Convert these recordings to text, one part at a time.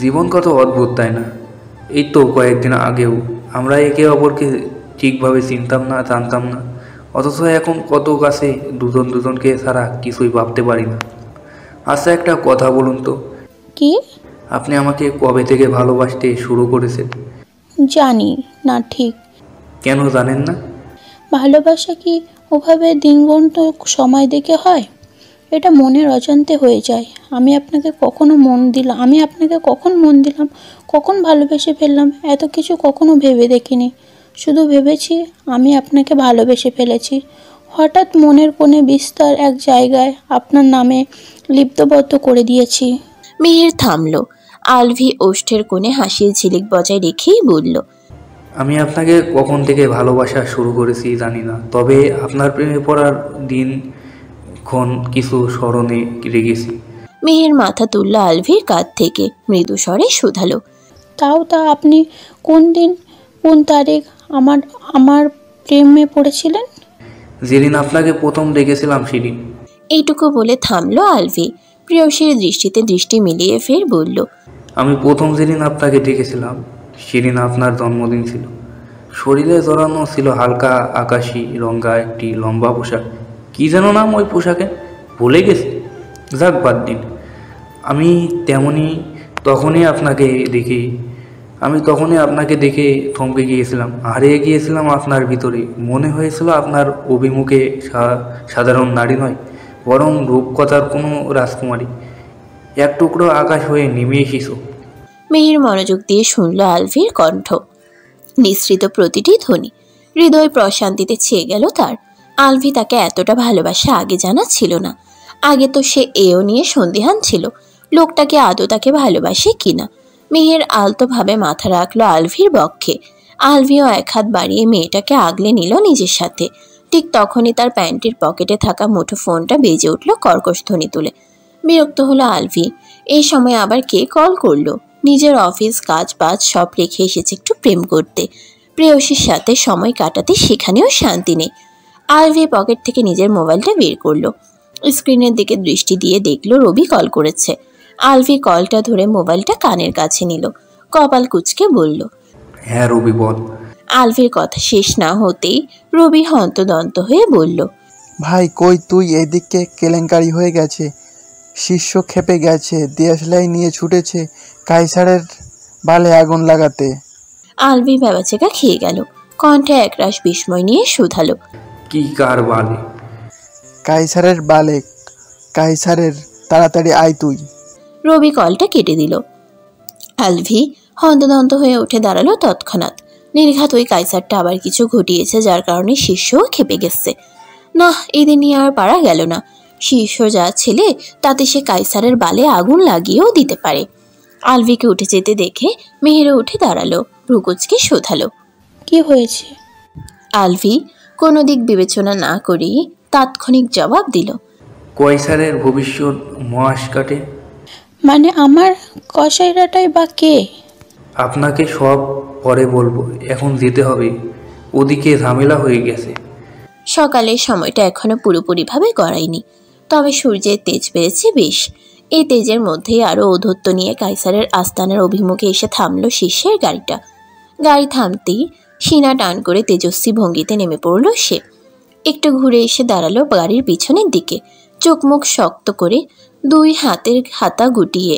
জীবন কত অদ্ভুত, তাই না? এই তো কয়েকদিন আগেও আমরা একে অপরকে ঠিকভাবে চিনতাম না, জানতাম না, অথচ এখন কত কাছে দুজন দুজনকে ছাড়া কিছুই ভাবতে পারি না। আচ্ছা, একটা কথা বলুন তো, কি? আপনি আমাকে কবে থেকে ভালোবাসতে শুরু করেছেন? জানি না ঠিক। কেন জানেন না? ভালোবাসা কি ওভাবে দিনগন্ত সময় দেখে হয়? এটা মনের অজান্তে হয়ে যায়। আমি আপনাকে কখন মন দিলাম, কখন ভালোবেসে ফেললাম, এত কিছু কখনো ভেবে দেখিনি। শুধু ভেবেছি আমি আপনাকে ভালোবেসে ফেলেছি। হঠাৎ মনের কোণে বিস্তার এক জায়গায় আপনার নামে লিপিবদ্ধ করে দিয়েছি। মিহির থামল। আলভি ওষ্ঠের কোণে হাসির ঝিলিক বজায় রেখেই বলল, আমি আপনাকে কখন থেকে ভালোবাসা শুরু করেছি জানি না, তবে আপনার প্রেমে পড়ার দিনক্ষণ কিছু স্মরণে রেখেছি। মিহির মাথা তুলল আলভির কাঁধ থেকে, মৃদু স্বরে শুধালো, তা আপনি কোন দিন, কোন তারিখ আমার আমার প্রেমে পড়েছিলেন? যেদিন আপনাকে প্রথম দেখেছিলাম সেদিন। এইটুকু বলে থামল আলভি। প্রেয়সীর দৃষ্টিতে দৃষ্টি মিলিয়ে ফের বলল, আমি প্রথম যেদিন আপনাকে দেখেছিলাম সেদিন আপনার জন্মদিন ছিল। শরীরে জড়ানো ছিল হালকা আকাশি রঙা একটি লম্বা পোশাক। কী যেন নাম ওই পোশাকে, ভুলে গেছি। যাক, বাদ দিন। আমি তেমনি তখনই আপনাকে দেখি আমি তখনই আপনাকে দেখে থমকে গিয়েছিলাম, হারিয়ে গিয়েছিলাম আপনার ভিতরে। মনে হয়েছিল আপনার অভিমুখে সাধারণ নারী নয়, বরং রূপকথার কোনো রাজকুমারী, এক টুকরো আকাশ হয়ে নেমে এসেছো। মিহির মনোযোগ দিয়ে শুনল আলভির কণ্ঠ, নিঃসৃত প্রতিটি ধ্বনি। হৃদয় প্রশান্তিতে ছেয়ে গেল তার। আলভি তাকে এতটা ভালোবাসা আগে জানা ছিল না। আগে তো সে এও নিয়ে সন্দিহান ছিল, লোকটাকে আদৌ তাকে ভালোবাসে কিনা। মিহির আলতোভাবে মাথা রাখলো আলভির বক্ষে। আলভিও এক হাত বাড়িয়ে মেয়েটাকে আগলে নিল নিজের সাথে। ঠিক তখনই তার প্যান্টের পকেটে থাকা মুঠো ফোনটা বেজে উঠল কর্কশ ধ্বনি তুলে। বিরক্ত হলো আলভি। এই সময় আবার কে কল করলো? নিজের অফিস কাজ বাজ সব রেখে এসেছে একটু প্রেম করতে, প্রেয়সীর সাথে সময় কাটাতে, সেখানেও শান্তি নেই। আলভি পকেট থেকে নিজের মোবাইলটা বের করলো। স্ক্রিনের দিকে দৃষ্টি দিয়ে দেখলো রবি কল করেছে। আলভি কলটা ধরে মোবাইলটা কানের কাছে নিল। কপাল কুঁচকে বলল, হ্যাঁ রবি, বল। আলভির কথা শেষ না হতেই রবি হন্তদন্ত হয়ে বলল, ভাই কই তুই? এদিকে কেলেঙ্কারি হয়ে গেছে, শিষ্য ক্ষেপে গেছে, দেশলাই নিয়ে ছুটেছে কাইসারের বালে আগুন লাগাতে। আলভি ভ্যাবাচেকা খেয়ে গেল। কণ্ঠে একরাশ বিস্ময় নিয়ে শুধালো, কি, কার বালে? কাইসারের বালে, কাইসারের, তাড়াতাড়ি আয় তুই। রবি কলটা কেটে দিল। আলভি হন্তদন্ত হয়ে উঠে দাঁড়ালো তৎক্ষণাৎ। নির্ঘাত ওই কাইসারটা আবার কিছু ঘটিয়েছে যার কারণে শিষ্যও খেপে গেছে। না, এদের নিয়ে আর পারা গেল না। শিষ্য যা ছেলে, তাতে সে কাইসারের বালে আগুন লাগিয়েও দিতে পারে। আলভিকে উঠে যেতে দেখে মেহেরও উঠে দাঁড়ালো, ভ্রুকুচকে শোধালো, কি হয়েছে? আলভি কোনো দিক বিবেচনা না করেই তাৎক্ষণিক জবাব দিল, কয়সারের ভবিষ্যৎ মহাকাশে। মানে আমার কসাইরাটাই বা কে? আপনাকে সব পরে বলবো, এখন যেতে হবে, ওদিকে ঝামেলা হয়ে গেছে। সকালের সময়টা এখনো পুরোপুরিভাবে গড়ায়নি, তবে সূর্যের তেজ বেড়েছে বেশ। এই তেজের মধ্যেই আরও ঔদ্ধত্য নিয়ে কাইসারের আস্তানার অভিমুখে এসে থামল শিষ্যের গাড়িটা। গাড়ি থামতেই সিনা টান করে তেজস্বী ভঙ্গিতে নেমে পড়ল সে। একটু ঘুরে এসে দাঁড়ালো গাড়ির পিছনের দিকে, চোখ মুখ শক্ত করে দুই হাতের হাতা গুটিয়ে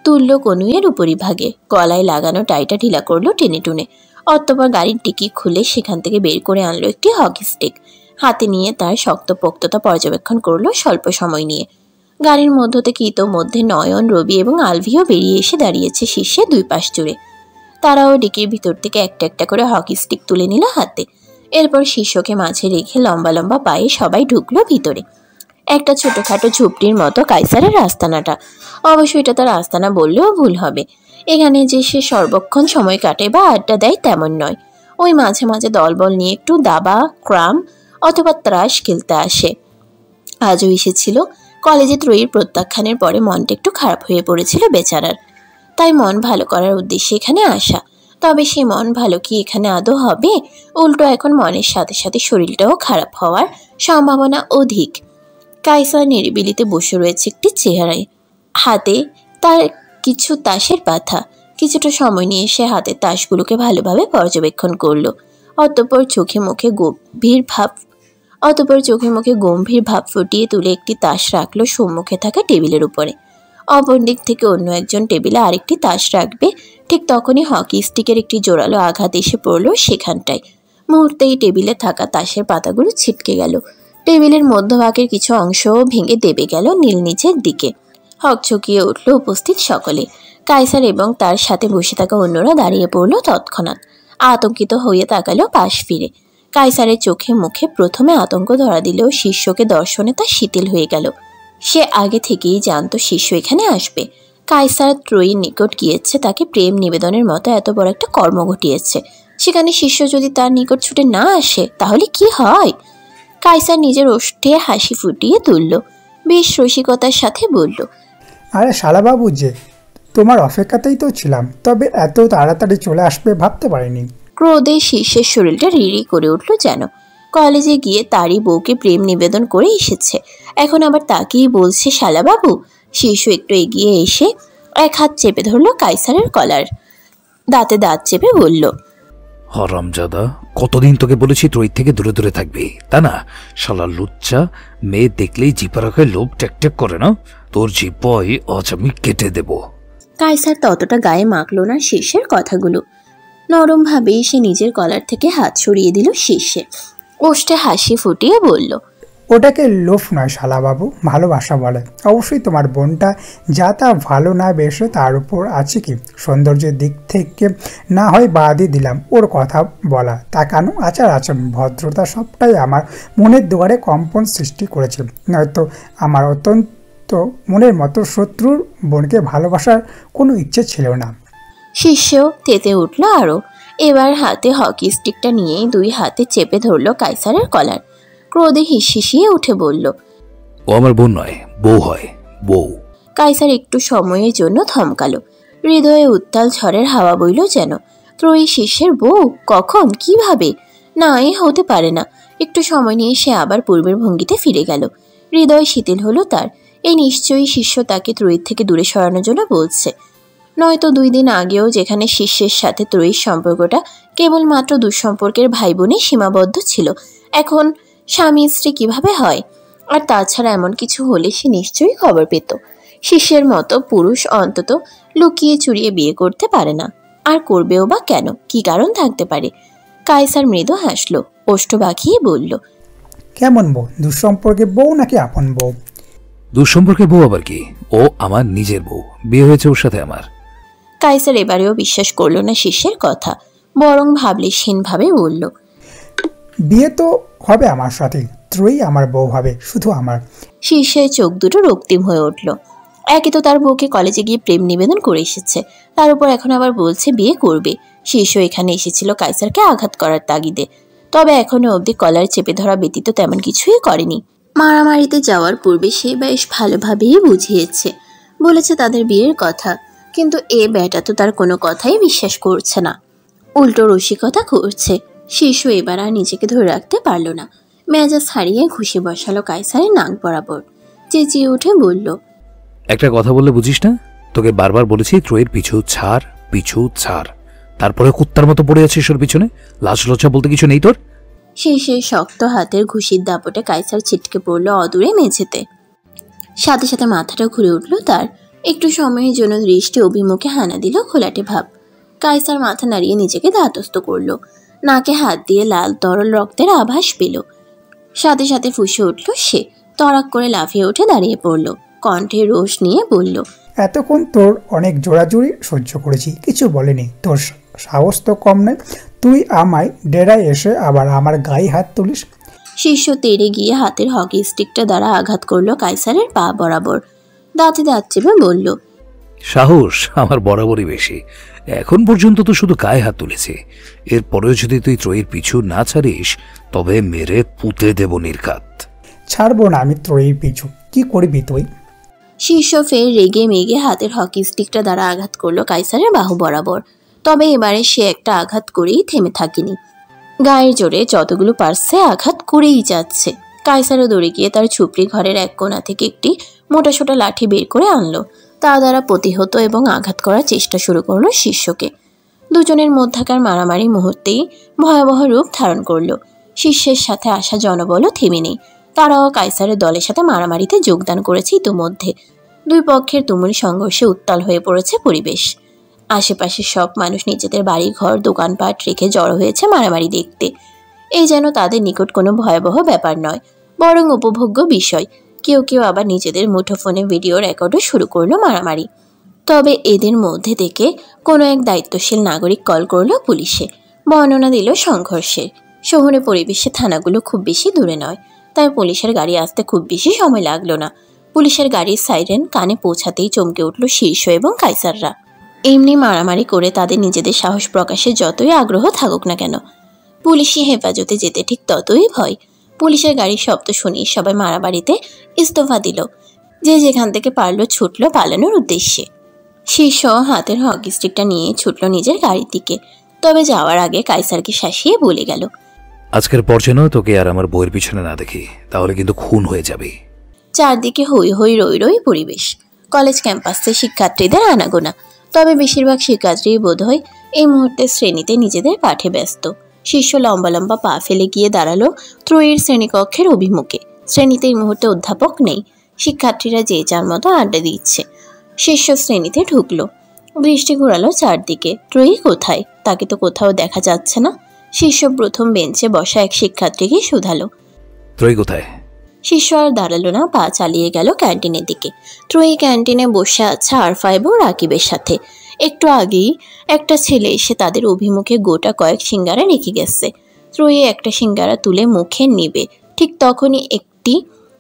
তুলল কনুইয়ের উপরিভাগে, গলায় লাগানো টাইটা ঢিলা করলো টেনে টুনে। অতঃপর গাড়ির ডিকি খুলে সেখান থেকে বের করে আনলো একটি হকি স্টিক। হাতে নিয়ে তার শক্তপোক্ততা পর্যবেক্ষণ করলো স্বল্প সময় নিয়ে। গাড়ির মধ্য থেকে ইতোমধ্যে নয়ন, রবি এবং আলভিও বেরিয়ে এসে দাঁড়িয়েছে শীর্ষে দুই পাশ জুড়ে। তারাও ডিকির ভিতর থেকে একটা একটা করে হকি স্টিক তুলে নিল হাতে। এরপর শিষ্যকে মাঝে রেখে লম্বা লম্বা পায়ে সবাই ঢুকলো ভিতরে। একটা ছোটখাটো ঝুপড়ির মতো কাইসারের আস্তানাটা। অবশ্য এটা তার আস্তানা বললেও ভুল হবে। এখানে যে সে সর্বক্ষণ সময় কাটে বা আড্ডা দেয় তেমন নয়। ওই মাঝে মাঝে দলবল নিয়ে একটু দাবা, ক্রাম অথবা ত্রাস খেলতে আসে। আজও এসেছিল। কলেজে ত্রয়ীর প্রত্যাখ্যানের পরে মনটা একটু খারাপ হয়ে পড়েছিল বেচারার, তাই মন ভালো করার উদ্দেশ্যে এখানে আসা। তবে সে মন ভালো কি এখানে আদৌ হবে? উল্টো এখন মনের সাথে সাথে শরীরটাও খারাপ হওয়ার সম্ভাবনা অধিক। কাইসার নিরিবিলিতে বসে রয়েছে একটি চেহারায়। হাতে তার কিছু তাসের পাতা। কিছুটা সময় নিয়ে সে হাতের তাসগুলোকে ভালোভাবে পর্যবেক্ষণ করলো। অতঃপর চোখে মুখে গম্ভীর ভাব ফুটিয়ে তুলে একটি তাস রাখলো সম্মুখে থাকা টেবিলের উপরে। অপর দিক থেকে অন্য একজন টেবিলে আরেকটি তাস রাখবে, ঠিক তখনই হকি স্টিকের একটি জোরালো আঘাত এসে পড়ল সেখানটায়। মুহূর্তেই টেবিলে থাকা তাসের পাতাগুলো ছিটকে গেল। টেবিলের মধ্যভাগের কিছু অংশও ভেঙে দেবে গেল নীল নিচের দিকে। হকচকিয়ে উঠল উপস্থিত সকলে। কায়সার এবং তার সাথে বসে থাকা অন্যরা দাঁড়িয়ে পড়ল তৎক্ষণাৎ। আতঙ্কিত হয়ে তাকালো পাশ ফিরে। কায়সারের চোখে মুখে প্রথমে আতঙ্ক ধরা দিলেও শিষ্যকে দর্শনে তা শিথিল হয়ে গেল। সে আগে থেকেই জানতো শিষ্য এখানে আসবে। কায়সার ত্রয়ীর নিকট গিয়েছে, তাকে প্রেম নিবেদনের মতো এত বড় একটা কর্ম ঘটিয়েছে। সেখানে শিষ্য যদি তার নিকট ছুটে না আসে তাহলে কি হয়? কায়সার নিজের ওষ্ঠে হাসি ফুটিয়ে তুলল, বেশ রসিকতার সাথে বলল, আরে শালাবাবু যে, তোমার অপেক্ষাতেই তো ছিলাম, তবে এত তাড়াতাড়ি চলে আসবে ভাবতে পারিনি। ক্রোধে শিষ্যের শরীরটা রিরি করে উঠল যেন। কলেজে গিয়ে তারই বউকে প্রেম নিবেদন করে এসেছে, এখন আবার তাকেই বলছে শালাবাবু। শিষ্য একটু এগিয়ে এসে এক হাত চেপে ধরল কায়সারের কলার, দাঁতে দাঁত চেপে বলল, হরামজাদা, কতদিন তোকে বলেছি ত্রয়ীর থেকে দূরে দূরে থাকবি, তা না? শালা লুচ্চা, মেয়ে দেখলেই জিপা রাখায় লোভ ট্যাক করে না? তোর জিপয় আজ আমি কেটে দেব। কায়সার ততটা গায়ে মাখলো না শিষ্যের কথাগুলো। নরমভাবেই সে নিজের কলার থেকে হাত সরিয়ে দিল শিষ্যের। ওষ্ঠে হাসি ফুটিয়ে বলল, ওটাকে লোভ নয় শালাবাবু, ভালোবাসা বলে। অবশ্যই তোমার বোনটা যা তা ভালো না বেশে, তার উপর আছে কি সৌন্দর্যের দিক থেকে না হয় বাদই দিলাম, ওর কথা বলা, তাকানো, আচার আচরণ, ভদ্রতা সবটাই আমার মনের দুয়ারে কম্পন সৃষ্টি করেছে। নয়তো আমার অত্যন্ত মনের মতো শত্রুর বোনকে ভালোবাসার কোনো ইচ্ছে ছিল না। শিষ্যও তেতে উঠল আরও। এবার হাতে হকি স্টিকটা নিয়ে দুই হাতে চেপে ধরল কায়সারের কলার। ক্রোধে হিসিয়ে উঠে বলল, ও আমার বোন নয়, বউ হয়, বউ। কায়সার একটু সময়ের জন্য থমকালো। হৃদয়ে উত্তাল ঝড়ের হাওয়া বইল যেন। ত্রয়ী শিষ্যের বউ? কখন? কিভাবে? না, এ হতে পারে না। একটু সময় নিয়ে সে আবার পূর্বের ভঙ্গিতে ফিরে গেল। হৃদয় শিথিল হলো তার। এই নিশ্চয়ই শিষ্য তাকে ত্রয়ীর থেকে দূরে সরানোর জন্য বলছে। নয়তো 2 দিন আগেও যেখানে শিষ্যের সাথে ত্রয়ীর সম্পর্কটা কেবলমাত্র দুঃসম্পর্কের ভাই বোনে সীমাবদ্ধ ছিল, এখন স্বামী স্ত্রী কিভাবে হয়? আর তাছাড়া এমন কিছু হলে সে নিশ্চয়ই খবর পেত। শিষ্যের মতো পুরুষ অন্তত লুকিয়ে চুরিয়ে বিয়ে করতে পারে না, আর করবেও বা কেন? কি কারণ থাকতে পারে? কায়সার মৃদু হাসল, ওষ্ঠ বাঁকিয়ে বলল, কেমন বউ? দুঃসম্পর্কে বউ নাকি আপন বউ? দুঃসম্পর্কে বউ আবার কি? ও আমার নিজের বউ, বিয়ে হয়েছে ওর সাথে আমার। কায়সার এবারেও বিশ্বাস করল না শিষ্যের কথা, বরং ভাবলেশহীনভাবে বলল, বিয়ে তো হবে আমার সাথে, ত্রয়ী আমার বউ হবে, শুধু আমার। শিষ্যের চোখ দুটো রক্তিম হয়ে উঠল। একে তো তার বউকে কলেজে গিয়ে প্রেম নিবেদন করে এসেছে, তার উপর এখন আবার বলছে বিয়ে করবে। শিষ্য এখানে এসেছিল কায়সারকে আঘাত করার তাগিদে, তবে এখনো অবধি কলার চেপে ধরা ব্যতীত তেমন কিছুই করেনি। মারামারিতে যাওয়ার পূর্বে সে বেশ ভালোভাবেই বুঝিয়েছে, বলেছে তাদের বিয়ের কথা, কিন্তু এ ব্যাটা তো তার কোনো কথাই বিশ্বাস করছে না, উল্টো রসিকতা করছে। শিশু এবার আর নিজেকে ধরে রাখতে পারল না, মেজাজ হারিয়ে ঘুষে বসালো কায়সারের নাক বরাবর। চেঁচিয়ে উঠে বলল, একটা কথা বললে বুঝিস না? তোকে বারবার বলেছি ত্রয়ীর পিছু ছাড়, পিছু ছাড়, তারপরে কুত্তার মতো পড়ে আছিস ওর পিছনে। লাজ লজ্জা বলতে কিছু নেই তোর? শেষে শক্ত হাতের ঘুষির দাপটে কায়সার ছিটকে পড়ল অদূরে মেঝেতে। সাথে সাথে মাথাটা ঘুরে উঠল তার। একটু সময়ের জন্য দৃষ্টি অভিমুখে হানা দিল ঘোলাটে ভাব। কায়সার মাথা নাড়িয়ে নিজেকে ধাতস্থ করল, নাকে হাত দিয়ে লাল তরল রক্তের আভাস পেল। সাথে সাথে ফুঁসে উঠল সে, তড়াক করে লাফিয়ে উঠে দাঁড়িয়ে পড়ল, কণ্ঠে রোষ নিয়ে বলল, এতক্ষণ তোর অনেক জোড়াজুড়ি সহ্য করেছি, কিছু বলেনি। তোর সাহস তো কম নয়, তুই আমায় ডেরায় এসে আবার আমার গায়ে হাত তুলিস। শিষ্য তেড়ে গিয়ে হাতের হকি স্টিকটা দ্বারা আঘাত করলো কায়সারের পা বরাবর। দাঁতে দাঁত চেপে বলল, সাহস আমার বরাবরই বেশি। এখন পর্যন্ত তো শুধু গায়ে হাত তুলেছে, এরপরেও যদি তুই ত্রয়ীর পিছু না ছাড়িস তবে মেরে পুঁতে দেব নির্ঘাত। ছাড়বো না আমি ত্রয়ীর পিছু। কি করবি তুই? শিষ্য ফের রেগে মেগে হাতের হকি স্টিকটা দ্বারা আঘাত করলো কায়সারের বাহু বরাবর। তবে এবারে সে একটা আঘাত করেই থেমে থাকেনি, গায়ের জোরে যতগুলো পারছে আঘাত করেই যাচ্ছে। কায়সারও দৌড়ে গিয়ে তার ছুপড়ি ঘরের এক কোণা থেকে একটি মোটাসোটা লাঠি বের করে আনলো। তা দ্বারা প্রতিহত এবং আঘাত করার চেষ্টা শুরু করলো শিষ্যকে। দুজনের মধ্যকার মারামারি মুহূর্তেই ভয়াবহ রূপ ধারণ করলো। শিষ্যের সাথে আসা জনবলও থেমে নেই। তারাও কাইসারের দলের সাথে মারামারিতে যোগদান করেছে ইতিমধ্যে। দুই পক্ষের তুমুল সংঘর্ষে উত্তাল হয়ে পড়েছে পরিবেশ। আশেপাশের সব মানুষ নিজেদের বাড়ি ঘর দোকানপাট রেখে জড়ো হয়েছে মারামারি দেখতে। এই যেন তাদের নিকট কোনো ভয়াবহ ব্যাপার নয়, বরং উপভোগ্য বিষয়। কেউ কেউ আবার নিজেদের মুঠোফোনে ভিডিও রেকর্ডও শুরু করলো মারামারি। তবে এদের মধ্যে থেকে কোনো এক দায়িত্বশীল নাগরিক কল করলো পুলিশে, বর্ণনা দিল সংঘর্ষের। শহরে পরিবেশে থানাগুলো খুব বেশি দূরে নয়, তাই পুলিশের গাড়ি আসতে খুব বেশি সময় লাগলো না। পুলিশের গাড়ির সাইরেন কানে পৌঁছাতেই চমকে উঠল শীর্ষ এবং কাইসাররা। এমনি মারামারি করে তাদের নিজেদের সাহস প্রকাশের যতই আগ্রহ থাকুক না কেন, পুলিশি হেফাজতে যেতে ঠিক ততই ভয়। পুলিশের গাড়ির শব্দ শুনিয়ে সবাই মারামারিতে ইস্তফা দিল। যে যেখান থেকে পারলো ছুটলো পালানোর উদ্দেশ্যে। শীর্ষ হাতের হকি স্টিকটা নিয়ে ছুটলো নিজের গাড়ির দিকে। তবে যাওয়ার আগে কাইসারকে শাসিয়ে বলে গেল, আজকের পর যেন তোকে আর আমার বইয়ের পিছনে না দেখি, তাহলে কিন্তু খুন হয়ে যাবে। চারদিকে হই হই রই রই পরিবেশ। কলেজ ক্যাম্পাসে শিক্ষার্থীদের আনাগোনা। তবে বেশিরভাগ শিক্ষার্থী বোধহয় এই মুহূর্তে শ্রেণীতে নিজেদের পাঠে ব্যস্ত। শিষ্য লম্বা লম্বা পা ফেলে গিয়ে দাঁড়ালো ত্রয়ীর শ্রেণীকক্ষের অভিমুখে। শ্রেণীতে এই মুহূর্তে অধ্যাপক নেই। শিক্ষার্থীরা যে যার মতো আড্ডা দিচ্ছে। শিষ্য শ্রেণীতে ঢুকলো, দৃষ্টি ঘোরালো চারদিকে। ত্রয়ী কোথায়? তাকে তো কোথাও দেখা যাচ্ছে না। শিষ্য প্রথম বেঞ্চে বসা এক শিক্ষার্থীকে শুধালো, ত্রয়ী কোথায়? শিষ্য আর দাঁড়ালো না, পা চালিয়ে গেল ক্যান্টিনের দিকে। ত্রয়ী ক্যান্টিনে বসে আছে আরফা এবং রাকিবের সাথে। একটু আগেই একটা ছেলে এসে তাদের অভিমুখে গোটা কয়েক সিঙ্গারা রেখে গেছে। ত্রয়ী একটা সিঙ্গারা তুলে মুখে নিবে, ঠিক তখনই একটি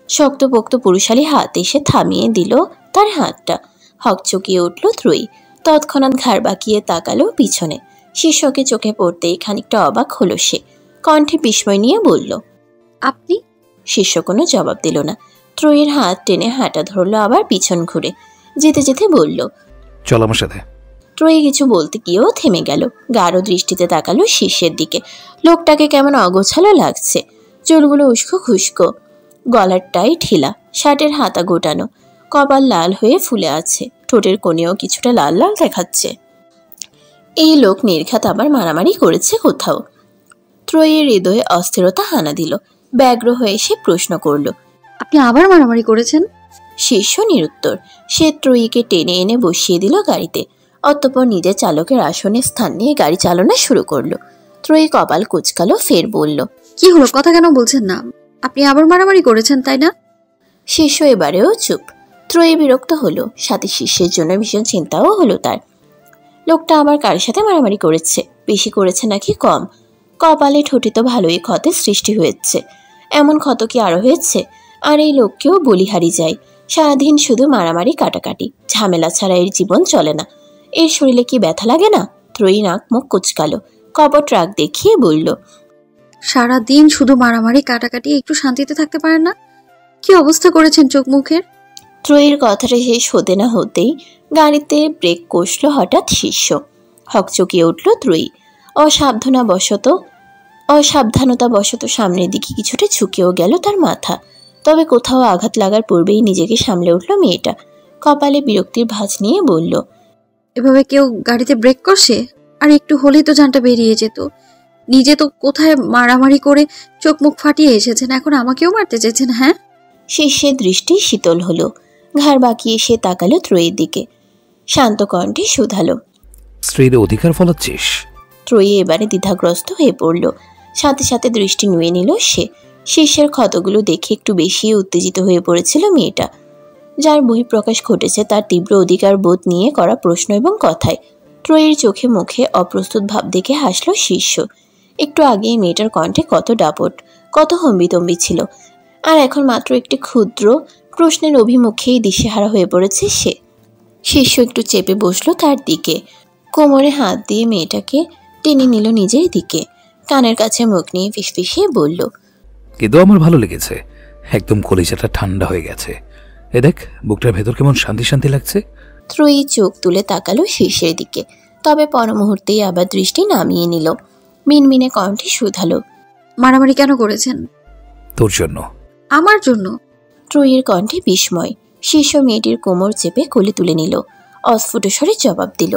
শক্তপোক্ত পুরুষালী হাত এসে থামিয়ে দিল তার হাতটা। হকচকিয়ে উঠল ত্রয়ী। তৎক্ষণাৎ ঘাড় বাঁকিয়ে তাকালো পিছনে। শিষ্যকে চোখে পড়তেই খানিকটা অবাক হলো সে। কণ্ঠে বিস্ময় নিয়ে বলল, আপনি? শিষ্য কোনো জবাব দিল না। ত্রয়ীর হাত টেনে হাঁটা ধরলো আবার পিছন ঘুরে। যেতে যেতে বলল, চল আমার সাথে। ত্রয়ী কিছু বলতে গিয়েও থেমে গেল। গাঢ় দৃষ্টিতে তাকালো শিষ্যের দিকে। লোকটাকে কেমন অগোছালো লাগছে। চুলগুলো উস্কো খুস্কো, গলারটাই ঢিলা, শার্টের হাতা গোটানো, কপাল লাল হয়ে ফুলে আছে, ঠোঁটের কোণেও কিছুটা লাল লাল দেখাচ্ছে। এই লোক নির্ঘাত আবার মারামারি করেছে কোথাও। ত্রয়ীর হৃদয়ে অস্থিরতা হানা দিল। ব্যগ্র হয়ে সে প্রশ্ন করল, আপনি আবার মারামারি করেছেন? শিষ্য নিরুত্তর। সে ত্রয়ীকে টেনে এনে বসিয়ে দিল গাড়িতে। অতঃপর নিজের চালকের আসনে স্থান নিয়ে গাড়ি চালনা শুরু করলো। ত্রয়ী কপাল কুঁচকালো, ফের বলল, কি হলো, কথা কেন বলছেন না? আপনি আবার মারামারি করেছেন তাই না? শিষ্য এবারেও চুপ। ত্রয়ী বিরক্ত হলো, সাথে শিষ্যের জন্য ভীষণ চিন্তাও হলো তার। লোকটা আবার কার সাথে মারামারি করেছে? বেশি করেছে নাকি কম? কপালে ঠোঁটে তো ভালোই ক্ষতের সৃষ্টি হয়েছে। এমন ক্ষত কি আরো হয়েছে? আর এই লোককেও বলিহারি যায়। সারাদিন শুধু মারামারি কাটাকাটি, ঝামেলা ছাড়া এর জীবন চলে না। এর শরীরে কি ব্যথা লাগে না? ত্রয়ী নাক মুখ কুচকালো, কপট রাগ দেখিয়ে বলল, সারাদিন শুধু মারামারি কাটাকাটি, একটু শান্তিতে থাকতে পারেন না? কি অবস্থা করেছেন চোখ মুখের? ত্রয়ীর কথাটা শেষ হতে না হতেই গাড়িতে ব্রেক কষল হঠাৎ শিষ্য। হকচকিয়ে উঠল ত্রয়ী। অসাবধানতাবশত সামনের দিকে কিছুটা ঝুঁকেও গেল তার মাথা। তবে কোথাও আঘাত লাগার পূর্বেই নিজেকে সামলে উঠল মেয়েটা। কপালে বিরক্তির ভাঁজ নিয়ে বলল, এভাবে কেউ গাড়িতে ব্রেক করছে? আর একটু হলেই তো জানটা বেরিয়ে যেত। নিজে তো কোথায় মারামারি করে চোখ মুখ ফাটিয়ে এসেছেন, এখন আমাকেও মারতে চেয়েছেন? হ্যাঁ? শিষ্যের দৃষ্টি শীতল হলো। ঘাড় বাঁকিয়ে সে তাকালো ত্রয়ীর দিকে। শান্ত কণ্ঠে শুধালো, স্ত্রীর অধিকার ফলাচ্ছিস? ত্রয়ী এবারে দ্বিধাগ্রস্ত হয়ে পড়ল। সাথে সাথে দৃষ্টি নুয়ে নিল সে। শিষ্যের ক্ষতগুলো দেখে একটু বেশি উত্তেজিত হয়ে পড়েছিল মেয়েটা। যার বহিঃপ্রকাশ ঘটেছে তার তীব্র অধিকার বোধ নিয়ে করা প্রশ্ন এবং কথায়। ত্রয়ীর চোখে মুখে অপ্রস্তুত ভাব দেখে হাসল শিষ্য। একটু আগেই মেয়েটার কণ্ঠে কত দাপট, কত হম্বিতম্বি ছিল, আর এখন মাত্র একটি ক্ষুদ্র প্রশ্নের অভিমুখেই দিশেহারা হয়ে পড়েছে সে। শিষ্য একটু চেপে বসলো তার দিকে, কোমরে হাত দিয়ে মেয়েটাকে টেনে নিল নিজের দিকে। কানের কাছে মুখ নিয়ে ফিসফিসিয়ে বলল, কিন্তু আমার ভালো লেগেছে, একদম কলিজাটা ঠান্ডা হয়ে গেছে। এ দেখ, বুকটার ভেতর কেমন শান্তি শান্তি লাগছে। ত্রয়ী চোখ তুলে তাকালো শিষ্যের দিকে, তবে পর মুহূর্তেই আবার দৃষ্টি নামিয়ে নিল। মিনমিনে কণ্ঠে শুধালো, মারামারি কেন করেছেন? তোর জন্য। আমার জন্য? ত্রয়ীর কণ্ঠে বিস্ময়। শিষ্য মেয়েটির কোমর চেপে কোলে তুলে নিল, অস্ফুট স্বরে জবাব দিল।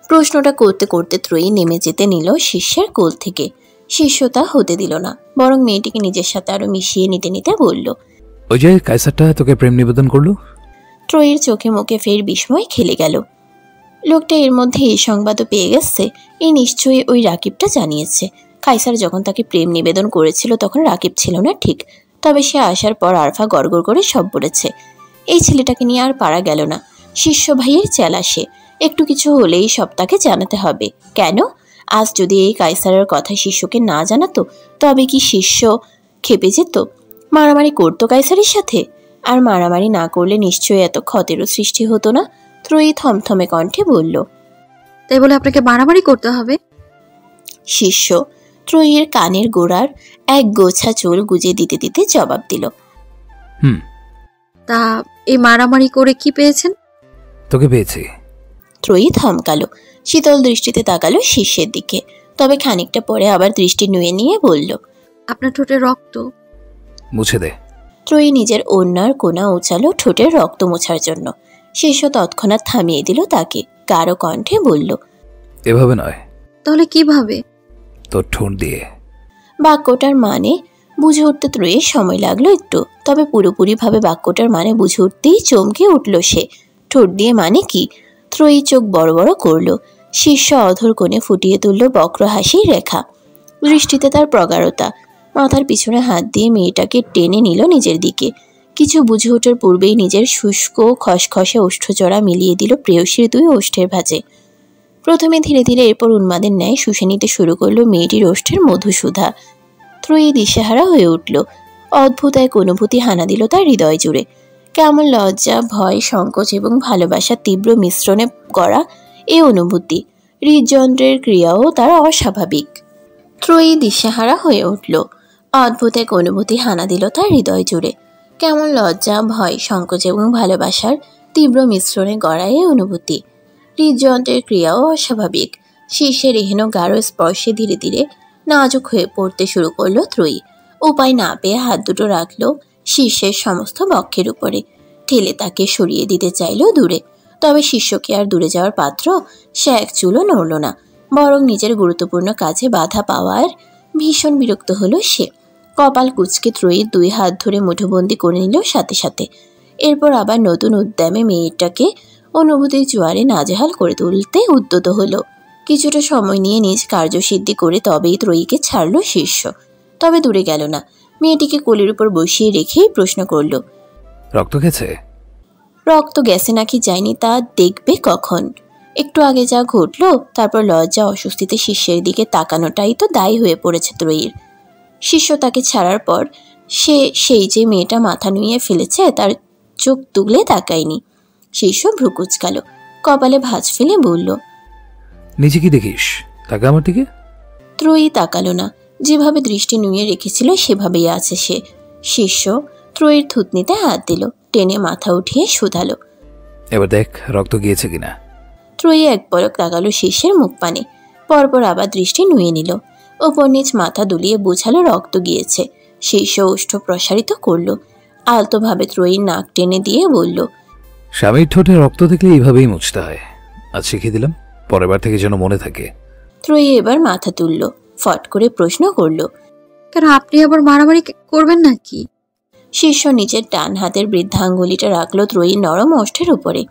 প্রশ্নটা করতে করতে ত্রয়ী নেমে যেতে নিল শিষ্যের কোল থেকে। শিষ্য তা হতে দিল না, বরং মেয়েটিকে নিজের সাথে আরো মিশিয়ে নিতে নিতে বলল, ওই যে কায়সারটা তোকে প্রেম নিবেদন করলো। ত্রয়ীর চোখে মুখে ফের বিস্ময় খেলে গেল। লোকটা এর মধ্যে এই সংবাদও পেয়ে গেছে, এই নিশ্চয়ই ওই রাকিবটা জানিয়েছে। কায়সার যখন তাকে প্রেম নিবেদন করেছিল তখন রাকিব ছিল না ঠিক, তবে সে আসার পর আরফা গড়গড় করে সব বলেছে। এই ছেলেটাকে নিয়ে আর পারা গেল না। শিষ্য ভাইয়ের চেলা সে, একটু কিছু হলেই সব তাকে জানাতে হবে। কেন? আজ যদি এই কায়সারের কথা শিষ্যকে না জানাতো তবে কি শিষ্য খেপে যেত, মারামারি করতো কায়সারের সাথে? আর মারামারি না করলে নিশ্চয়ই এত ক্ষতেরও সৃষ্টি হতো না। ত্রয়ী থমথমে কণ্ঠে বলল, তাই বলে আপনাকে মারামারি করতে হবে? শিষ্য ত্রয়ীর কানের গোড়ার এক গোছা চুল গুজে দিতে দিতে জবাব দিল, তা এই মারামারি করে কি পেয়েছেন? তোকে পেয়েছি। ত্রয়ী থমকালো, শীতল দৃষ্টিতে তাকালো শিষ্যের দিকে, তবে খানিকটা পরে আবার দৃষ্টি নুয়ে নিয়ে বলল, আপনার ঠোঁটে রক্ত। মুছে দে। ত্রয়ী নিজের ওড়নার কোনা উঁচালো ঠোঁটের রক্ত মোছার জন্য। শিষ্য তৎক্ষণাৎ থামিয়ে দিল তাকে, গাঢ় কণ্ঠে বলল, এভাবে নয়। তাহলে কিভাবে? তোর ঠোঁট দিয়ে। বাক্যটার মানে বুঝে উঠতে ত্রয়ীর সময় লাগলো একটু, তবে পুরোপুরিভাবে বাক্যটার মানে বুঝে উঠতেই চমকে উঠল সে। ঠোঁট দিয়ে মানে কি? ত্রয়ী চোখ বড় বড় করল, শিষ্য অধর কোণে ফুটিয়ে তুলল বক্র হাসির রেখা। দৃষ্টিতে তার প্রগাঢ়তা। মাথার পিছনে হাত দিয়ে মেয়েটাকে টেনে নিল নিজের দিকে। কিছু বুঝে ওঠার পূর্বেই নিজের শুষ্ক খসখসে ওষ্ঠজোড়া মিলিয়ে দিল প্রেয়সীর দুই ওষ্ঠের ভাঁজে। প্রথমে ধীরে ধীরে, এরপর উন্মাদের ন্যায় শুষে নিতে শুরু করলো মেয়েটির ওষ্ঠের মধুসূধা। ত্রয়ী দিশেহারা হয়ে উঠল। অদ্ভুত এক অনুভূতি হানা দিল তার হৃদয় জুড়ে। কেমন লজ্জা, ভয়, সংকোচ এবং ভালোবাসার তীব্র মিশ্রণে গড়া এই অনুভূতি। হৃদযন্ত্রের ক্রিয়াও তার অস্বাভাবিক। ত্রয়ী দিশেহারা হয়ে উঠল। অদ্ভুত এক অনুভূতি হানা দিল তার হৃদয় জুড়ে। কেমন লজ্জা, ভয়, সংকোচ এবং ভালোবাসার তীব্র মিশ্রণে গড়া এই অনুভূতি। হৃদযন্ত্রের ক্রিয়াও অস্বাভাবিক। শীর্ষের এহেন গাঢ় স্পর্শে ধীরে ধীরে নাজুক হয়ে পড়তে শুরু করলো ত্রয়ী। উপায় না পেয়ে হাত দুটো রাখল শীর্ষের সমস্ত বক্ষের উপরে। ঠেলে তাকে সরিয়ে দিতে চাইল দূরে, তবে শিষ্যকে আর দূরে যাওয়ার পাত্র সে এক চুলও নড়ল না, বরং নিজের গুরুত্বপূর্ণ কাজে বাধা পাওয়ার ভীষণ বিরক্ত হলো সে। কপাল কুঁচকে ত্রয়ীর দুই হাত ধরে মুঠোবন্দি করে নিল সাথে সাথে। এরপর আবার নতুন উদ্যমে মেয়েটাকে অনুভূতির জোয়ারে নাজেহাল করে তুলতে উদ্যত হলো। কিছুটা সময় নিয়ে নিজ কার্যসিদ্ধি করে তবেই ত্রয়ীকে ছাড়ল শিষ্য। তবে দূরে গেল না, মেয়েটিকে কোলের উপর বসিয়ে রেখেই প্রশ্ন করল, রক্ত গেছে? রক্ত গেছে নাকি যায়নি তা দেখবে কখন? একটু আগে যা ঘটলো, তারপর লজ্জা অস্বস্তিতে শিষ্যের দিকে তাকানোটাই তো দায়ী হয়ে পড়েছে ত্রয়ীর। শিষ্য তাকে ছাড়ার পর সেই যে মেয়েটা মাথা নুইয়ে ফেলেছে তার চোখ তুলে তাকায়নি। শিষ্য ভ্রু কুঁচকাল, কপালে ভাঁজ ফেলে বলল, নিচে কি দেখিস? তাকা আমার দিকে। ত্রয়ী তাকালো না, যেভাবে দৃষ্টি নুয়ে রেখেছিল সেভাবেই আছে সে। শিষ্য ত্রয়ীর থুতনিতে হাত দিল, টেনে মাথা উঠিয়ে শুধালো, এবার দেখ রক্ত গিয়েছে কিনা। ত্রয়ী এক পলক তাকালো শিষ্যের মুখ পানে, পরপর আবার দৃষ্টি নুয়ে নিল। ওপর নিচ মাথা দুলিয়ে বোঝালো রক্ত গিয়েছে। শিষ্য ওষ্ঠ প্রসারিত করল, আলতোভাবে ত্রয়ীর নাক টেনে দিয়ে বলল, স্বামীর ঠোঁটে রক্ত দেখলে এইভাবেই মুছতে হয়। আজ শিখিয়ে দিলাম, পরের বার থেকে যেন মনে থাকে। ত্রয়ী এবার মাথা তুলল, ফট করে প্রশ্ন করল, কেন আপনি আবার মারামারি করবেন নাকি? শিষ্য নিচের ডান হাতের বৃদ্ধাঙ্গুলিটা রাখলো ত্রয়ীর নরম ওষ্ঠের উপরে।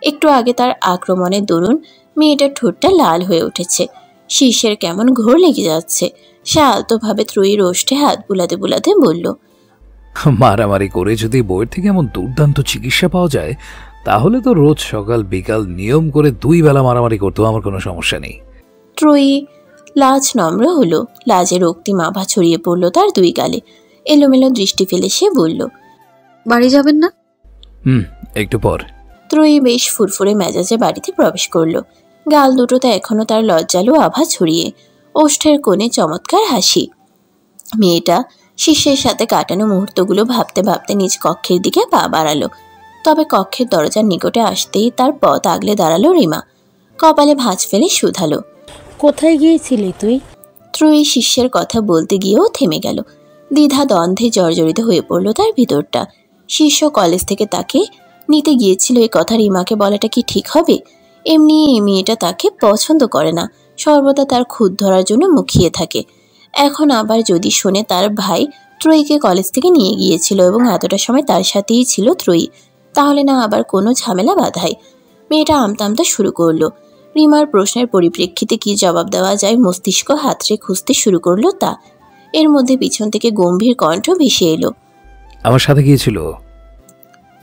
একটু আগে তার আক্রমণের দরুন মেয়েটার ঠোঁটটা লাল হয়ে উঠেছে। শিষ্যের কেমন ঘোর লেগে যাচ্ছে। সে আলতোভাবে ত্রয়ীর ওষ্ঠে হাত বুলাতে বুলাতে বলল, মারামারি করে যদি বইয়ের থেকে এমন দুর্দান্ত চিকিৎসা পাওয়া যায় তাহলে তো রোজ সকাল বিকাল নিয়ম করে 2 বেলা মারামারি করতেও আমার কোনো সমস্যা নেই। ত্রয়ী লাজ নম্র হলো, লাজের রক্তিম আভা ছড়িয়ে পড়ল তার দুই গালে। এলোমেলো দৃষ্টি ফেলে সে বলল, বাড়ি যাবেন না? একটু পর। ত্রয়ী বেশ ফুরফুরে মেজাজে বাড়িতে প্রবেশ করল। গাল দুটোতে এখনো তার লজ্জালু আভা ছড়িয়ে, ওষ্ঠের কোণে চমৎকার হাসি। মেয়েটা শিষ্যের সাথে কাটানো মুহূর্তগুলো ভাবতে ভাবতে নিজ কক্ষের দিকে পা বাড়ালো। তবে কক্ষের দরজার নিকটে আসতেই তার পথ আগলে দাঁড়ালো রিমা। কপালে ভাঁজ ফেলে শুধালো, কোথায় গিয়েছিলি তুই? ত্রয়ী শিষ্যের কথা বলতে গিয়েও থেমে গেল। দ্বিধা দ্বন্দ্বে জর্জরিত হয়ে পড়ল তার ভিতরটা। শিষ্য কলেজ থেকে তাকে নিতে গিয়েছিল, এই কথা রিমাকে বলাটা কি ঠিক হবে? এমনি এই মেয়েটা তাকে পছন্দ করে না, সর্বদা তার খুঁত ধরার জন্য মুখিয়ে থাকে। এখন আবার যদি শোনে তার ভাই ত্রয়ীকে কলেজ থেকে নিয়ে গিয়েছিল এবং এতটা সময় তার সাথেই ছিল ত্রয়ী, তাহলে না আবার কোনো ঝামেলা বাধায়। মেয়েটা আমতা শুরু করলো। রিমার প্রশ্নের পরিপ্রেক্ষিতে কি জবাব দেওয়া যায় মস্তিষ্ক হাতড়ে খুঁজতে শুরু করলো তা। এর মধ্যে পিছন থেকে গম্ভীর কণ্ঠ ভেসে এলো। আমার সাথে গিয়েছিল।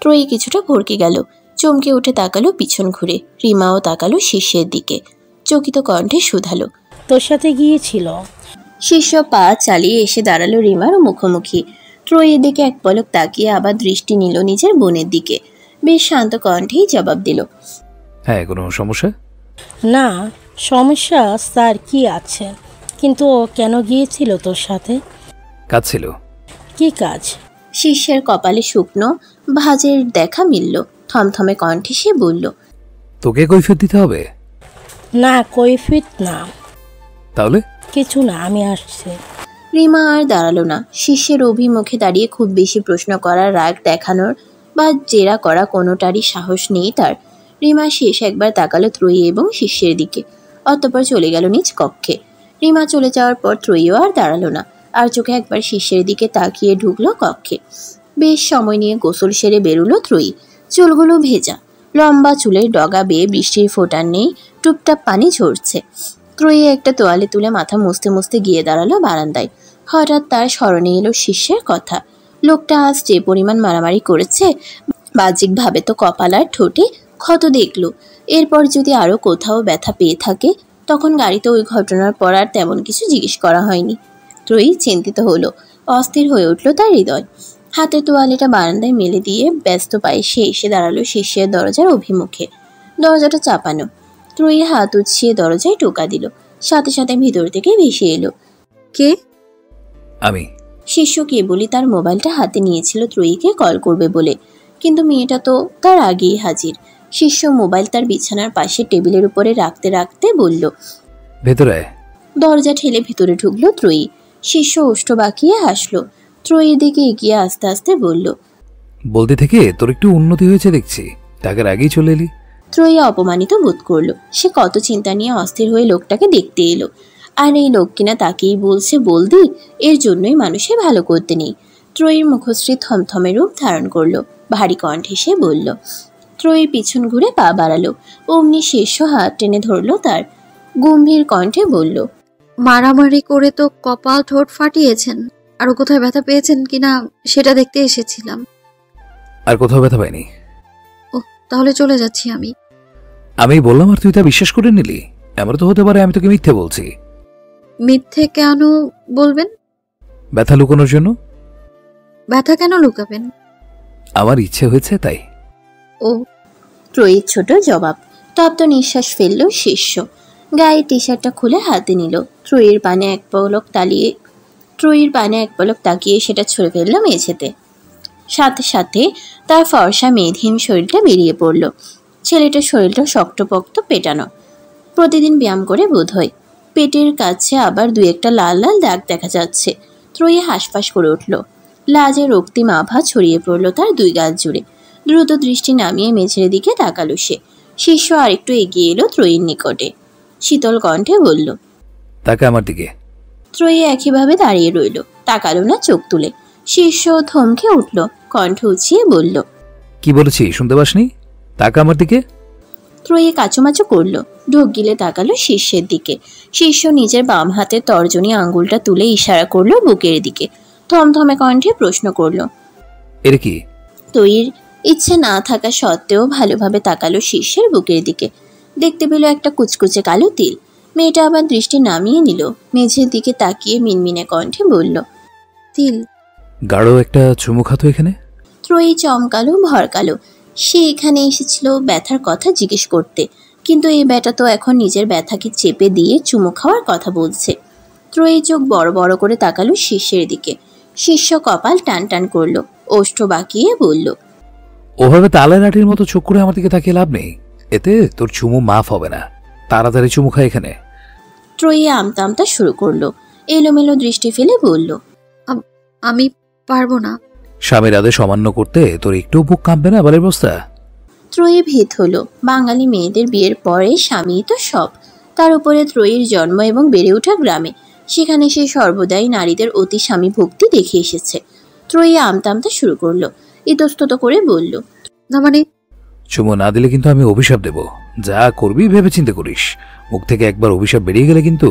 ত্রয়ী কিছুটা ভরকে গেল, চমকে উঠে তাকালো পিছন ঘুরে। রিমাও তাকালো শিষ্যের দিকে, চকিত কণ্ঠে শুধালো, তোর সাথে গিয়েছিল? শিষ্য পা চালিয়ে এসে দাঁড়ালো রিমার মুখোমুখি। ত্রয়ীর দিকে এক পলক তাকিয়ে আবার দৃষ্টি নিল নিজের বোনের দিকে। বেশ শান্ত কণ্ঠেই জবাব দিল, হ্যাঁ, কোনো সমস্যা? না, সমস্যা স্যার কি আছে, কিন্তু ও কেন গিয়েছিল তোর সাথে? কাজ ছিল। কি কাজ? শিষ্যের কপালে শুকনো ভাঁজের দেখা মিলল। থমথমে কণ্ঠে সে বলল, তোকে কৈফিয়ত দিতে হবে? না, কৈফিয়ত না। তাহলে? কিছু না, আমি আসছি। রিমা আর দাঁড়ালো না। শিষ্যের অভিমুখে দাঁড়িয়ে খুব বেশি প্রশ্ন করার, রাগ দেখানোর বা জেরা করা কোনোটারই সাহস নেই তার। রিমা শেষ একবার তাকালো ত্রয়ী এবং শিষ্যের দিকে, অতঃপর চলে গেল নিজ কক্ষে। রিমা চলে যাওয়ার পর ত্রয়ীও আর দাঁড়ালো না, আর চোখে একবার শিষ্যের দিকে তাকিয়ে ঢুকলো কক্ষে। বেশ সময় নিয়ে গোসল সেরে বেরুলো ত্রয়ী। চুলগুলো ভেজা, লম্বা চুলের ডগা বেয়ে বৃষ্টির ফোঁটার নেই, টুপটাপ পানি ঝরছে। ত্রয়ী একটা তোয়ালে তুলে মাথা মুছতে মুছতে গিয়ে দাঁড়ালো বারান্দায়। হঠাৎ তার স্মরণে এলো শিষ্যের কথা। লোকটা আজ যে পরিমাণ মারামারি করেছে, বাহ্যিকভাবে তো কপাল আর ঠোঁটে ক্ষত দেখল। এরপর যদি আরও কোথাও ব্যথা পেয়ে থাকে, তখন গাড়িতে ওই ঘটনার পর আর তেমন কিছু জিজ্ঞেস করা হয়নি। ত্রয়ী চিন্তিত হলো, অস্থির হয়ে উঠল তার হৃদয়। হাতের তোয়ালেটা বারান্দায় মেলে দিয়ে ব্যস্ত পায়ে সে এসে দাঁড়ালো শিষ্যের দরজার অভিমুখে। দরজাটা চাপানো। ত্রয়ী হাত উছিয়ে দরজায় টোকা দিল। সাথে সাথে ভিতর থেকে ভেসে এলো, কে? আমি। শিষ্য কেবলই তার মোবাইলটা হাতে নিয়েছিল ত্রয়ীকে কল করবে বলে, কিন্তু মেয়েটা তো তার আগেই হাজির। শিষ্য মোবাইল তার বিছানার পাশে টেবিলের উপরে রাখতে রাখতে বলল, ভেতরে। দরজা ঠেলে ভিতরে ঢুকলো ত্রয়ী। শিষ্য ওষ্ঠ বাঁকিয়ে হাসলো। ত্রয়ীর দিকে এগিয়ে আস্তে আস্তে বলল, বলতে থেকে তোর একটু উন্নতি হয়েছে দেখছি, টাকার আগেই চলে এলি। ত্রয়ী অপমানিত বোধ করলো। সে কত চিন্তা নিয়ে অস্থির হয়ে লোকটাকে দেখতে এলো, আর এই লোক কিনা তাকেই বলছে বলদি, এর জন্যই মানুষের ভালো করতে নেই। ত্রয়ীর মুখশ্রী থমথমে রূপ ধারণ করলো। ভারী কণ্ঠে সে বলল। ত্রয়ী পিছন ঘুরে পা বাড়ালো। অমনি শিষ্য হাত টেনে ধরলো তার। গম্ভীর কণ্ঠে বলল, মারামারি করে তো কপাল ঠোঁট ফাটিয়েছেন, আরো কোথায় ব্যথা পেয়েছেন কিনা সেটা দেখতে এসেছিলাম। আর কোথাও ব্যথা পাইনি। ও, তাহলে চলে যাচ্ছি আমি। আমি বললাম আর তুই তা বিশ্বাস করে নিলি? এমন তো হতে পারে আমি তোকে মিথ্যে বলছি। মিথ্যে কেন বলবেন? ব্যথা লুকোনোর জন্য। ব্যথা কেন লুকাবেন? আমার ইচ্ছে হয়েছে তাই। ও। ত্রয়ীর ছোট জবাব। তপ্ত নিঃশ্বাস ফেলল শিষ্য। গায়ে টি শার্টটা খুলে হাতে নিল। ত্রয়ীর পানে এক পলক তাকিয়ে সেটা ছুঁড়ে ফেলল মেঝেতে। সাথে সাথে তার ফর্সা মেদহীন শরীরটা বেরিয়ে পড়ল। ছেলেটার শরীরটা শক্তপোক্ত পেটানো, প্রতিদিন ব্যায়াম করে বোধ হয়। পেটের কাছে আবার দুই একটা লাল লাল দাগ দেখা যাচ্ছে। ত্রয়ী হাঁসফাঁস করে উঠল। লাজের রক্তিম আভা ছড়িয়ে পড়ল তার দুই গাল জুড়ে। দ্রুত দৃষ্টি নামিয়ে মেঝের দিকে তাকালো সে। শিষ্য আরেকটু এগিয়ে এলো ত্রয়ীর নিকটে। শীতল কণ্ঠে বলল, তাকে আমার দিকে। ত্রয়ী একইভাবে দাঁড়িয়ে রইল, তাকালো না চোখ তুলে। শিষ্য থমকে উঠল, কণ্ঠ উঁচিয়ে বলল, কি বলেছি শুনতে পাসনি? তাকে আমার দিকে। ত্রয়ী কাচুমাচু করল, ঢোক গিলে তাকালো শিষ্যের দিকে। শিষ্য নিজের বাম হাতের তর্জনী আঙ্গুলটা তুলে ইশারা করলো বুকের দিকে। থমথমে কণ্ঠে প্রশ্ন করলো, এর কি? ত্রয়ীর ইচ্ছে না থাকা সত্ত্বেও ভালোভাবে তাকালো শিষ্যের বুকের দিকে। দেখতে পেল একটা কুচকুচে কালো তিল। মেয়েটা আবার দৃষ্টি নামিয়ে নিল, মেঝের দিকে তাকিয়ে মিনমিনে কণ্ঠে বলল, তিল? গাঢ় একটা চুমু খাতো এখানে। ত্রয়ী চমকালো, ভরকালো। সে এখানে এসেছিল ব্যথার কথা জিজ্ঞেস করতে, কিন্তু এই ব্যাটা তো এখন নিজের ব্যথাকে চেপে দিয়ে চুমু খাওয়ার কথা বলছে। ত্রয়ী চোখ বড় বড় করে তাকালো শিষ্যের দিকে। শিষ্য কপাল টান টান করলো, ওষ্ঠ বাঁকিয়ে বলল, ওভাবে তালের লাঠির মতো চোখ করে আমার দিকে তাকিয়ে লাভ নেই, এতে তোর চুমু মাফ হবে না। তাড়াতাড়ি চুমু খায় এখানে। ত্রয়ী আমতা আমতা শুরু করলো। এলোমেলো দৃষ্টি ফেলে বলল, আমি পারবো না। স্বামীর আদেশ অমান্য করতে তোর একটু বুক কাঁপবে না বালের বস্তা? ত্রয়ী ভীত হলো। বাঙালি মেয়েদের বিয়ের পরে স্বামী তো সব, তার উপরে ত্রয়ীর জন্ম এবং বেড়ে ওঠা গ্রামে, সেখানে সে সর্বদাই নারীদের অতি স্বামী ভক্তি দেখে এসেছে। ত্রয়ী আমতামতে শুরু করলো, ইতস্তত করে বলল, না মানে? চুমো না দিলে কিন্তু আমি অভিশাপ দেব। যা করবি ভেবে চিন্তা করিস। মুখ থেকে একবার অভিশাপ বেরিয়ে গেলে কিন্তু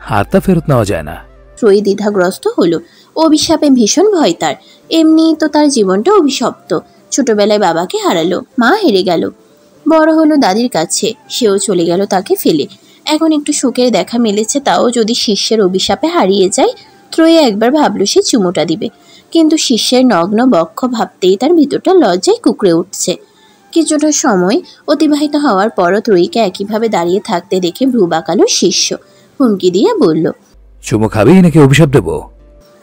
হাতটা ফেরত নেওয়া যায় না। ত্রয়ী দ্বিধাগ্রস্ত হলো। অভিশাপে ভীষণ ভয় তার। এমনিই তো তার জীবনটা অভিশপ্ত। ছোটবেলায় বাবাকে হারালো, মা হেরে গেল, বড় হলো দাদির কাছে, সেও চলে গেল তাকে ফেলে। এখন একটু সুখের দেখা মিলেছে, তাও যদি শিষ্যের অভিশাপে হারিয়ে যায়। ত্রয়ী একবার ভাবল সে চুমোটা দিবে, কিন্তু শিষ্যের নগ্ন বক্ষ ভাবতেই তার ভিতরটা লজ্জায় কুকড়ে উঠছে। কিছুটা সময় অতিবাহিত হওয়ার পরও ত্রয়ীকে একইভাবে দাঁড়িয়ে থাকতে দেখে ভ্রু বাঁকালো শিষ্য। হুমকি দিয়ে বলল, চুমো খাবি নাকি অভিশাপ দেব?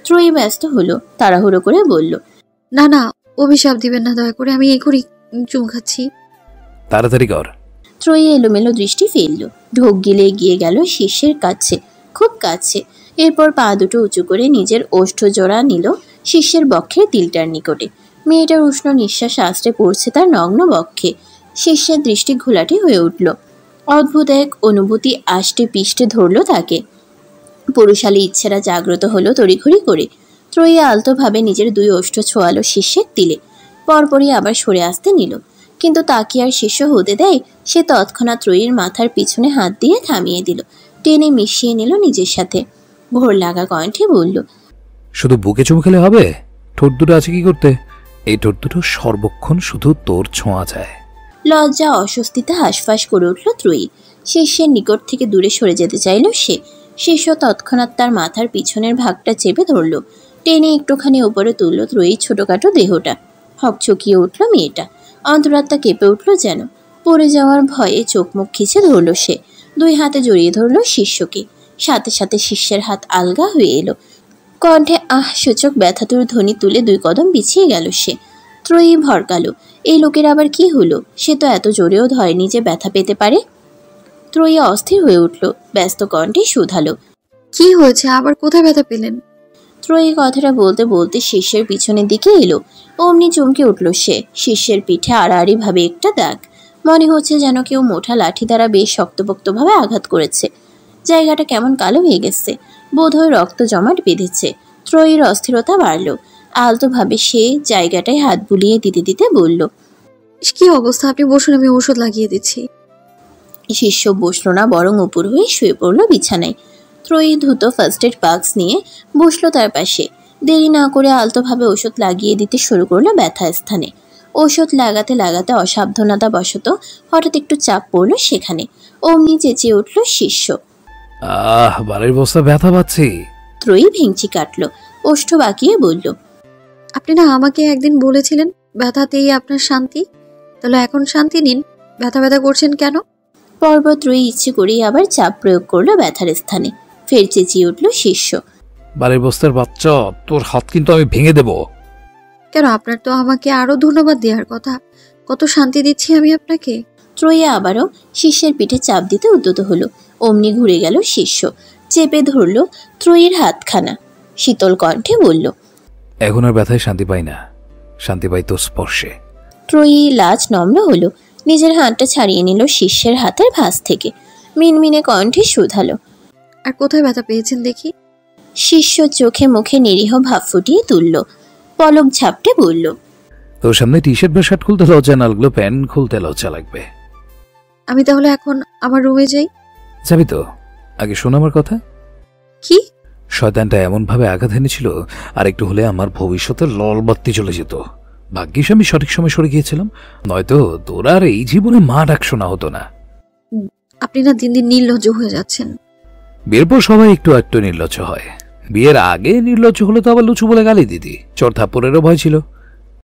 ত্রয়ী ব্যস্ত হলো, তাড়াহুড়ো করে বলল, না না, অভিশাপ দিবেন না দয়া করে, আমি এখনই চুমু খাচ্ছি। তাড়াতাড়ি কর। ত্রয়ী এলোমেলো দৃষ্টি ফেলল, ঢোক গিলে এগিয়ে গেল শিষ্যের কাছে, খুব কাছে। এরপর পা দুটো উঁচু করে নিজের ওষ্ঠ জোড়া নিল শিষ্যের বক্ষের তিলটার নিকটে। মেয়েটার উষ্ণ নিঃশ্বাস আস্তে পড়ছে তার নগ্ন বক্ষে। শিষ্যের দৃষ্টি ঘোলাটে হয়ে উঠল। অদ্ভুত এক অনুভূতি আষ্টে পিষ্টে ধরল তাকে। পুরুষালী ইচ্ছেরা জাগ্রত হলো তড়িঘড়ি করে। ত্রয়ী আলতোভাবে নিজের দুই ওষ্ঠ ছোঁয়ালো শিষ্যের তিলে, পরপরই আবার সরে আসতে নিল। কিন্তু তা কি আর শিষ্য হতে দেয়? সে তৎক্ষণাৎ ত্রয়ীর মাথার পিছনে হাত দিয়ে থামিয়ে দিল, টেনে মিশিয়ে নিল নিজের সাথে। ঘোর লাগা কণ্ঠে বলল, শুধু বুকে চুমু খেলে হবে? ঠোঁট দুটো আছে কি করতে? এই ঠোঁট দুটো সর্বক্ষণ শুধু তোর ছোঁয়া যায়। লজ্জা অস্বস্তিতে হাঁসফাঁস করে উঠল ত্রয়ী। শিষ্যের নিকট থেকে দূরে সরে যেতে চাইল সে। শিষ্য তৎক্ষণাৎ তার মাথার পিছনের ভাগটা চেপে ধরল, টেনে একটুখানি উপরে তুলল ত্রয়ীর ছোটখাটো দেহটা। হকচকিয়ে উঠল মেয়েটা, অন্তরাত্মা কেঁপে উঠল যেন। পড়ে যাওয়ার ভয়ে চোখ মুখ খিচে ধরল সে। দুই হাতে জড়িয়ে ধরল শিষ্যকে। সাথে সাথে শিষ্যের হাত আলগা হয়ে এলো। কণ্ঠে আহ সূচক ব্যথাতুর ধ্বনি তুলে 2 কদম পিছিয়ে গেল সে। ত্রয়ী ভরকালো, এই লোকের আবার কি হলো? সে তো এত জোরেও ধরেনি যে ব্যথা পেতে পারে। ত্রয়ী অস্থির হয়ে উঠল, ব্যস্ত কণ্ঠে শুধালো, কি হয়েছে? আবার কোথায় ব্যথা পেলেন? ত্রয়ী কথাটা বলতে বলতে শিষ্যের পিছনের দিকে এলো। অমনি চমকে উঠল সে। শিষ্যের পিঠে আড়াআড়ি ভাবে একটা দাগ। মনে হচ্ছে যেন কেউ মোটা লাঠি দ্বারা বেশ শক্তপোক্তভাবে আঘাত করেছে। জায়গাটা কেমন কালো হয়ে গেছে, বোধহয় রক্ত জমাট বেঁধেছে। ত্রয়ীর অস্থিরতা বাড়ল। আলতোভাবে সে জায়গাটায় হাত বুলিয়ে দিতে দিতে বলল, কি অবস্থা? আপনি বসুন, আমি ঔষধ লাগিয়ে দিচ্ছি। শিষ্য বসল না, বরং উপর হয়ে শুয়ে পড়ল বিছানায়। ত্রয়ী দ্রুত ফার্স্ট এড বাক্স নিয়ে বসলো তার পাশে। দেরি না করে আলতোভাবে ওষুধ লাগিয়ে দিতে শুরু করলো ব্যথা স্থানে। ওষুধ লাগাতে লাগাতে অসাবধানতা বশত হঠাৎ একটু চাপ পড়ল সেখানে। অমনি চেঁচিয়ে উঠল শিষ্য, বালের বস্তা ব্যথা পাচ্ছি। ত্রয়ী ভেঙচি কাটল, ওষ্ঠ বাঁকিয়ে বলল, আপনি না আমাকে একদিন বলেছিলেন ব্যথাতেই আপনার শান্তি, তাহলে এখন শান্তি নিন। ব্যথা ব্যথা করছেন কেন? পর্বত ত্রয়ী ইচ্ছে করেই আবার চাপ প্রয়োগ করলো ব্যথার স্থানে। ফের চেঁচিয়ে উঠল শিষ্য, বালের বস্তার বাচ্চা, তোর হাত কিন্তু আমি ভেঙে দেব। কেন? আপনার তো আমাকে আরো ধন্যবাদ দেওয়ার কথা। কত শান্তি দিচ্ছি আমি আপনাকে। ত্রয়ী আবারও শিষ্যের পিঠে চাপ দিতে উদ্যত হলো। অমনি ঘুরে গেল শিষ্য, চেপে ধরল ত্রয়ীর হাতখানা। শীতল কণ্ঠে বলল, এখন আর ব্যথায় শান্তি পাই না, শান্তি পাই তোর স্পর্শে। ত্রয়ী লাজ নম্র হলো, নিজের হাতটা ছাড়িয়ে নিল শিষ্যের হাতের ভাঁজ থেকে। মিনমিনে কণ্ঠে শুধালো, আর কোথায় ব্যথা পেয়েছেন দেখি? শিষ্য চোখে মুখে নিরীহ ভাব ফুটিয়ে তুলল, পলক ঝাপটে বলল, তোর সামনে টি শার্ট বা শার্ট খুলতে লজ্জা না লাগলো, প্যান্ট খুলতে লজ্জা লাগবে। আমি তাহলে এখন আমার রুমে যাই? যাবি তো? আগে শোন আমার কথা। কি? শয়তানটা এমন ভাবে আঘাত এনেছিল, আর একটু হলে আমার ভবিষ্যতের লল বাত্তি চলে যেত। ভাগ্যিস আমি সঠিক সময় সরে গিয়েছিলাম, নয়তো তোর আর এই জীবনে মা ডাক শোনা হতো না। আপনি না দিন দিন নির্লজ্জ হয়ে যাচ্ছেন। বিয়ের পর সবাই একটু একটু নির্লজ্জ হয়। বিয়ের আগে নির্লজ্জ হলে তো আবার লুচু বলে গালি দিতি, চোর থাপ্পড়েরও ভয় ছিল।